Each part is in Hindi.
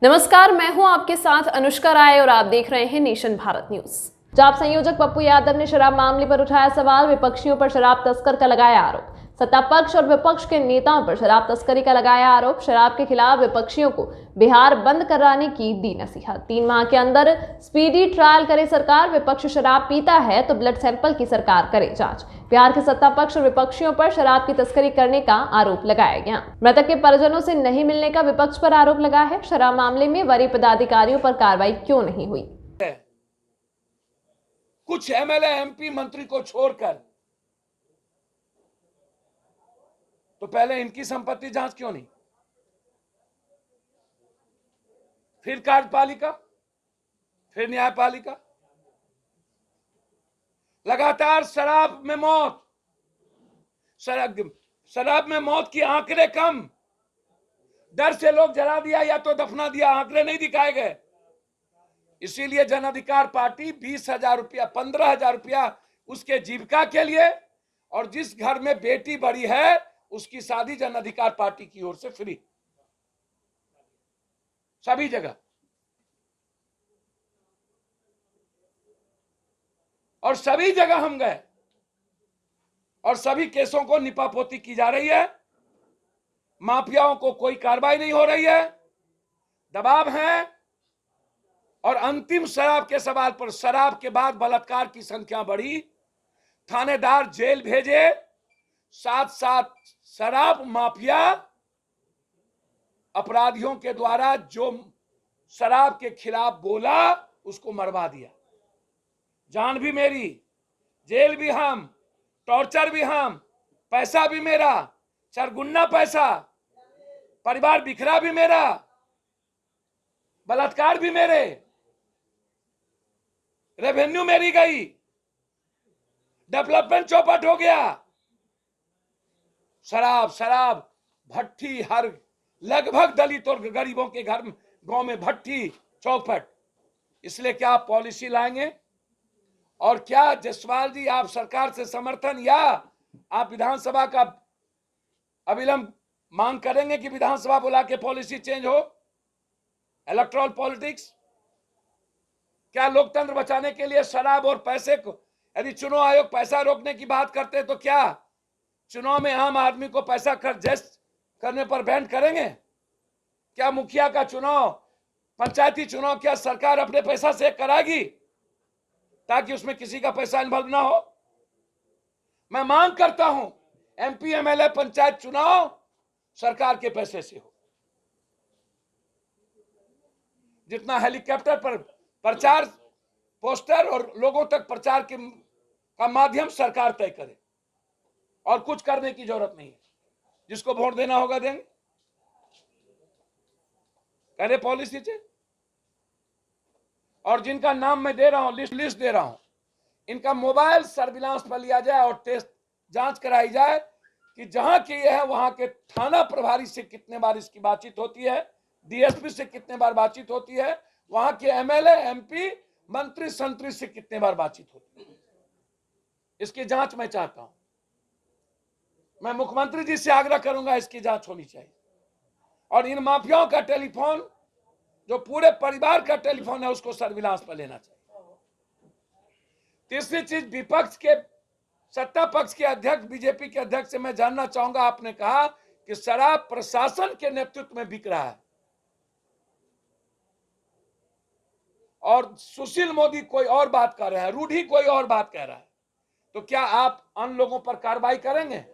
नमस्कार, मैं हूं आपके साथ अनुष्का राय और आप देख रहे हैं नेशन भारत न्यूज। जाप संयोजक पप्पू यादव ने शराब मामले पर उठाया सवाल, विपक्षियों पर शराब तस्कर का लगाया आरोप। सत्ता पक्ष और विपक्ष के नेताओं पर शराब तस्करी का लगाया आरोप। शराब के खिलाफ विपक्षियों को बिहार बंद कराने की दी नसीहत। 3 माह के अंदर स्पीडी ट्रायल करे सरकार। विपक्ष शराब पीता है तो ब्लड सैंपल की सरकार करे जांच। बिहार के सत्ता पक्ष और विपक्षियों पर शराब की तस्करी करने का आरोप लगाया गया। मृतक के परिजनों से नहीं मिलने का विपक्ष पर आरोप लगा है। शराब मामले में वरीय पदाधिकारियों पर कार्रवाई क्यों नहीं हुई? कुछ एमएलए एमपी मंत्री को छोड़कर तो पहले इनकी संपत्ति जांच क्यों नहीं? फिर कार्यपालिका, फिर न्यायपालिका। लगातार शराब में मौत, शराब में मौत की आंकड़े कम। डर से लोग जला दिया या तो दफना दिया, आंकड़े नहीं दिखाए गए। इसीलिए जन अधिकार पार्टी 20,000 रुपया, 15,000 रुपया उसके जीविका के लिए, और जिस घर में बेटी बड़ी है उसकी शादी जन अधिकार पार्टी की ओर से फ्री, सभी जगह। और सभी जगह हम गए और सभी केसों को निपापोती की जा रही है। माफियाओं को कोई कार्रवाई नहीं हो रही है, दबाव है। और अंतिम शराब के सवाल पर, शराब के बाद बलात्कार की संख्या बढ़ी, थानेदार जेल भेजे, साथ साथ शराब माफिया अपराधियों के द्वारा जो शराब के खिलाफ बोला उसको मरवा दिया। जान भी मेरी, जेल भी हम, टॉर्चर भी हम, पैसा भी मेरा, सरगुना पैसा, परिवार बिखरा भी मेरा, बलात्कार भी मेरे, रेवेन्यू मेरी गई, डेवलपमेंट चौपट हो गया। शराब शराब भट्टी, हर लगभग दलित और गरीबों के घर गांव में भट्टी चौपट। इसलिए क्या आप पॉलिसी लाएंगे? और क्या जसवाल जी आप सरकार से समर्थन या आप विधानसभा का अविलंब मांग करेंगे कि विधानसभा बुला के पॉलिसी चेंज हो? इलेक्टोरल पॉलिटिक्स, क्या लोकतंत्र बचाने के लिए शराब और पैसे को, यदि चुनाव आयोग पैसा रोकने की बात करते तो क्या चुनाव में आम आदमी को पैसा खर्च करने पर बैन करेंगे? क्या मुखिया का चुनाव, पंचायती चुनाव क्या सरकार अपने पैसा से कराएगी ताकि उसमें किसी का पैसा इन्वॉल्व ना हो? मैं मांग करता हूं एमपी एमएलए पंचायत चुनाव सरकार के पैसे से हो। जितना हेलीकॉप्टर पर प्रचार, पोस्टर और लोगों तक प्रचार का माध्यम सरकार तय करे, और कुछ करने की जरूरत नहीं है। जिसको वोट देना होगा देंगे, करे पॉलिसी से। और जिनका नाम मैं दे रहा हूं, लिस्ट दे रहा हूं, इनका मोबाइल सर्विलांस पर लिया जाए और टेस्ट जांच कराई जाए कि जहां की है वहां के थाना प्रभारी से कितने बार इसकी बातचीत होती है, डीएसपी से कितने बार बातचीत होती है, वहां के एमएलए एमपी मंत्री संतरी से कितने बार बातचीत होती है। इसकी जांच मैं चाहता हूं। मैं मुख्यमंत्री जी से आग्रह करूंगा इसकी जांच होनी चाहिए। और इन माफियाओं का टेलीफोन, जो पूरे परिवार का टेलीफोन है, उसको सर्विलांस पर लेना चाहिए। तीसरी चीज, विपक्ष के, सत्ता पक्ष के अध्यक्ष, बीजेपी के अध्यक्ष से मैं जानना चाहूंगा, आपने कहा कि शराब प्रशासन के नेतृत्व में बिक रहा है और सुशील मोदी कोई और बात कर रहे हैं, रूढ़ी कोई और बात कह रहा है, तो क्या आप अन्य लोगों पर कार्रवाई करेंगे?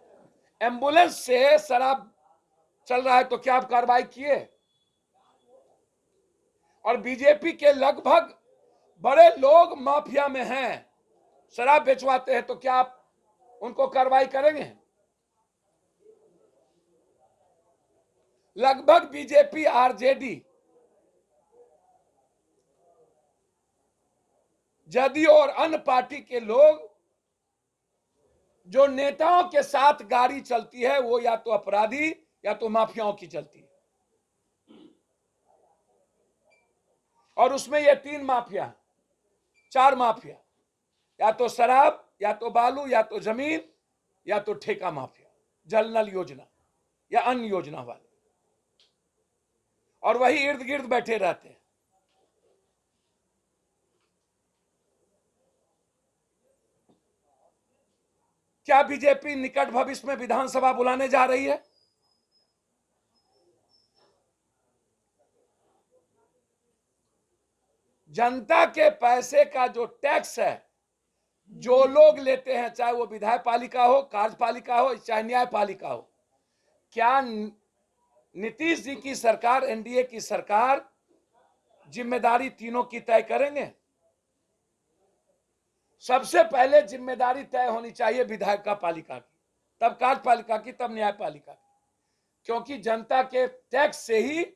एम्बुलेंस से शराब चल रहा है तो क्या आप कार्रवाई किए? और बीजेपी के लगभग बड़े लोग माफिया में हैं, शराब बेचवाते हैं, तो क्या आप उनको कार्रवाई करेंगे? लगभग बीजेपी, आरजेडी, जदयू और अन्य पार्टी के लोग जो नेताओं के साथ गाड़ी चलती है वो या तो अपराधी या तो माफियाओं की चलती है। और उसमें ये 3 माफिया, 4 माफिया, या तो शराब, या तो बालू, या तो जमीन, या तो ठेका माफिया, जल नल योजना या अन्य योजना वाले। और वही इर्द गिर्द बैठे रहते हैं। क्या बीजेपी निकट भविष्य में विधानसभा बुलाने जा रही है? जनता के पैसे का जो टैक्स है, जो लोग लेते हैं, चाहे वो विधायक पालिका हो, कार्यपालिका हो, चाहे न्यायपालिका हो, क्या नीतीश जी की सरकार, एनडीए की सरकार जिम्मेदारी तीनों की तय करेंगे? सबसे पहले जिम्मेदारी तय होनी चाहिए विधायक पालिका की, तब कार्यपालिका की, तब न्यायपालिका की, क्योंकि जनता के टैक्स से ही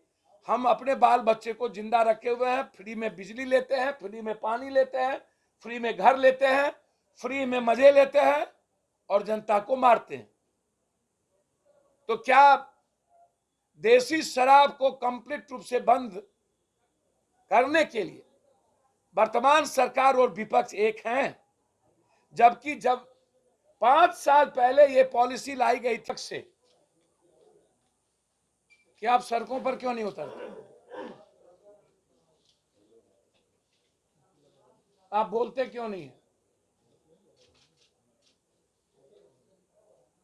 हम अपने बाल बच्चे को जिंदा रखे हुए हैं। फ्री में बिजली लेते हैं, फ्री में पानी लेते हैं, फ्री में घर लेते हैं, फ्री में मजे लेते हैं और जनता को मारते हैं। तो क्या देसी शराब को कंप्लीट रूप से बंद करने के लिए वर्तमान सरकार और विपक्ष एक हैं? जबकि जब 5 साल पहले ये पॉलिसी लाई गई तक से, कि आप सड़कों पर क्यों नहीं उतरते? आप बोलते क्यों नहीं है?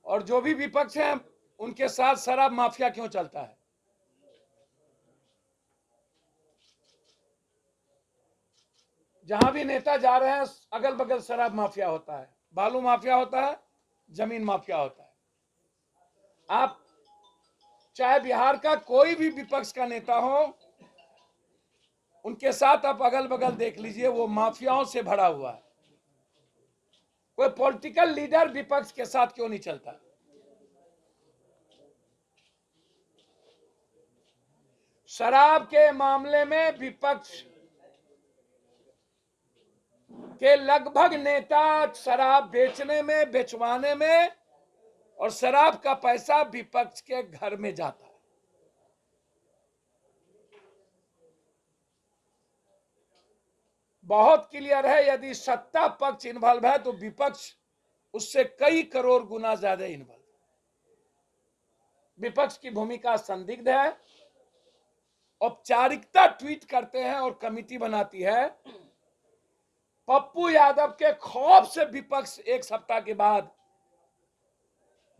और जो भी विपक्ष हैं उनके साथ शराब माफिया क्यों चलता है? जहां भी नेता जा रहे हैं अगल बगल शराब माफिया होता है, बालू माफिया होता है, जमीन माफिया होता है। आप चाहे बिहार का कोई भी विपक्ष का नेता हो, उनके साथ आप अगल बगल देख लीजिए, वो माफियाओं से भरा हुआ है। कोई पॉलिटिकल लीडर विपक्ष के साथ क्यों नहीं चलता? शराब के मामले में विपक्ष के लगभग नेता शराब बेचने में, बेचवाने में, और शराब का पैसा विपक्ष के घर में जाता है। बहुत क्लियर है, यदि सत्ता पक्ष इन्वॉल्व है तो विपक्ष उससे कई करोड़ गुना ज्यादा इन्वॉल्व। विपक्ष की भूमिका संदिग्ध है। औपचारिकता ट्वीट करते हैं और कमेटी बनाती है। पप्पू यादव के खौफ से विपक्ष एक सप्ताह के बाद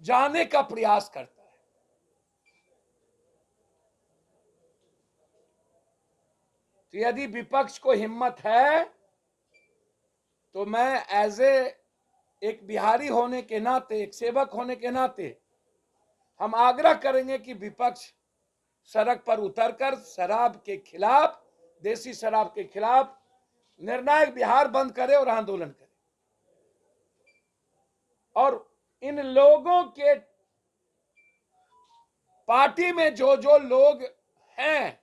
जाने का प्रयास करता है। तो यदि विपक्ष को हिम्मत है तो मैं एज एक बिहारी होने के नाते, एक सेवक होने के नाते, हम आग्रह करेंगे कि विपक्ष सड़क पर उतरकर शराब के खिलाफ, देसी शराब के खिलाफ निर्णायक बिहार बंद करे और आंदोलन करे। और इन लोगों के पार्टी में जो जो लोग हैं,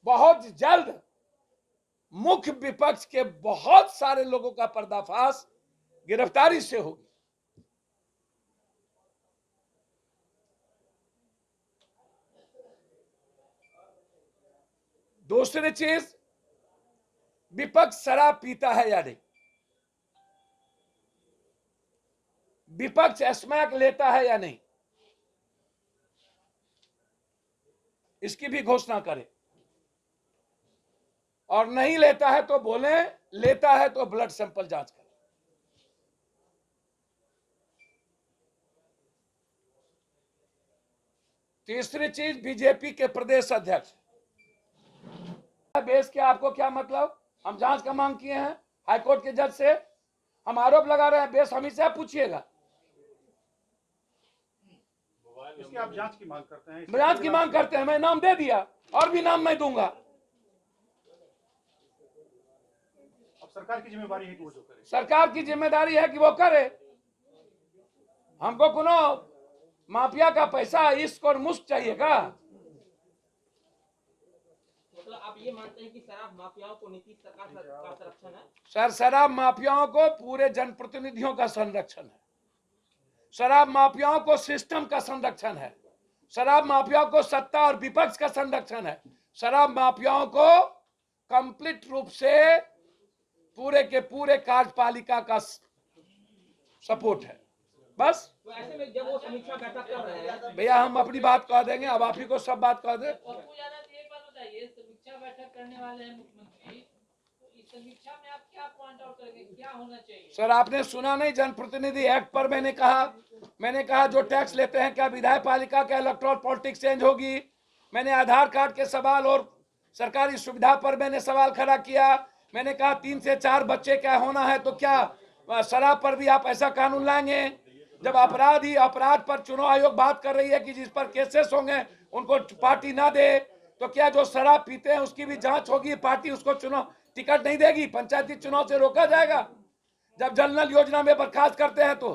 बहुत जल्द मुख्य विपक्ष के बहुत सारे लोगों का पर्दाफाश गिरफ्तारी से होगी। दूसरी चीज, विपक्ष शराब पीता है या नहीं? विपक्ष स्मैक लेता है या नहीं? इसकी भी घोषणा करें। और नहीं लेता है तो बोले, लेता है तो ब्लड सैंपल जांच करें। तीसरी चीज, बीजेपी के प्रदेश अध्यक्ष बेस के आपको क्या मतलब? हम जांच का मांग किए हैं हाईकोर्ट के जज से, हम आरोप लगा रहे हैं, बेस हम से आप पूछिएगा। इसकी आप जांच की मांग करते हैं? जांच की मांग करते हैं, मैं नाम दे दिया, और भी नाम मैं दूंगा। अब सरकार की जिम्मेदारी है कि वो जो करे। सरकार की जिम्मेदारी है कि वो करे। हमको कोनो माफिया का पैसा इश्क और मुश्क चाहिए का? मतलब आप ये मानते हैं कि शराब माफियाओं को नीतीश सरकार का संरक्षण है? सर, शराब माफियाओं को पूरे जनप्रतिनिधियों का संरक्षण है। शराब माफियाओं को सिस्टम का संरक्षण है। शराब माफियाओं को सत्ता और विपक्ष का संरक्षण है। शराब माफियाओं को कंप्लीट रूप से पूरे के पूरे कार्यपालिका का सपोर्ट है। बस तो ऐसे में जब वो समीक्षा बैठक कर रहे हैं, भैया, हम अपनी बात कह देंगे, अब आप ही को सब बात कह दे। पप्पू यादव जी एक बात बताइए, समीक्षा बैठक करने वाले हैं मुख्यमंत्री, तो इस समीक्षा में आप क्या पॉइंट आउट करेंगे, क्या होना चाहिए? सर आपने सुना नहीं, जनप्रतिनिधि एक्ट पर मैंने कहा जो टैक्स लेते हैं क्या विधायक पालिका का इलेक्टोरल पॉलिटिक्स चेंज होगी। मैंने आधार कार्ड के सवाल और सरकारी सुविधा पर मैंने सवाल खड़ा किया। मैंने कहा 3 से 4 बच्चे क्या होना है, तो क्या शराब पर भी आप ऐसा कानून लाएंगे? जब अपराध पर चुनाव आयोग बात कर रही है कि जिस पर केसेस होंगे उनको पार्टी ना दे, तो क्या जो शराब पीते हैं उसकी भी जांच होगी, पार्टी उसको चुनाव टिकट नहीं देगी, पंचायती चुनाव से रोका जाएगा? जब जल नल योजना में बर्खास्त करते हैं तो,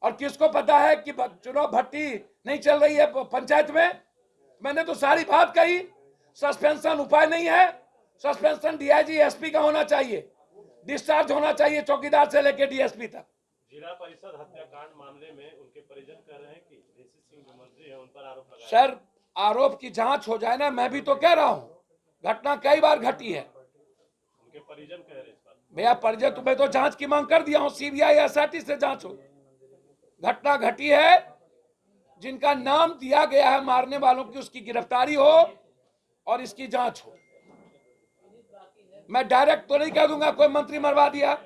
और किसको पता है कि चुनाव भट्टी नहीं चल रही है पंचायत में? मैंने तो सारी बात कही। सस्पेंशन उपाय नहीं है, सस्पेंशन डीआईजी एसपी का होना चाहिए, डिस्चार्ज होना चाहिए चौकीदार से लेकर डीएसपी तक। जिला परिषद हत्याकांड मामले में उनके परिजन कह रहे हैं कि देसी सिंह जो मंत्री है उन पर आरोप लगाया। सर आरोप की जांच हो जाए ना, मैं भी तो कह रहा हूं घटना कई बार घटी है। उनके परिजन कह रहे हैं इस पर। भैया परिजन तुम्हें तो जांच की मांग कर दिया हूं, सीबीआई एसआईटी से जांच हो। घटना घटी है, जिनका नाम दिया गया है मारने वालों की, उसकी गिरफ्तारी हो और इसकी जांच हो। मैं डायरेक्ट तो नहीं कह दूंगा कोई मंत्री मरवा दिया,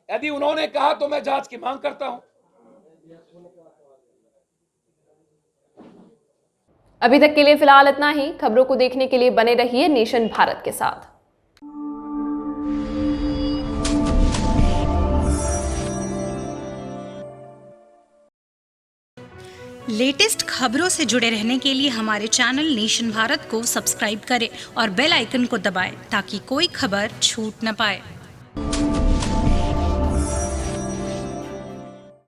यदि उन्होंने कहा तो मैं जांच की मांग करता हूं। अभी तक के लिए फिलहाल इतना ही। खबरों को देखने के लिए बने रहिए नेशन भारत के साथ। लेटेस्ट खबरों से जुड़े रहने के लिए हमारे चैनल नेशन भारत को सब्सक्राइब करें और बेल आइकन को दबाएं ताकि कोई खबर छूट न पाए।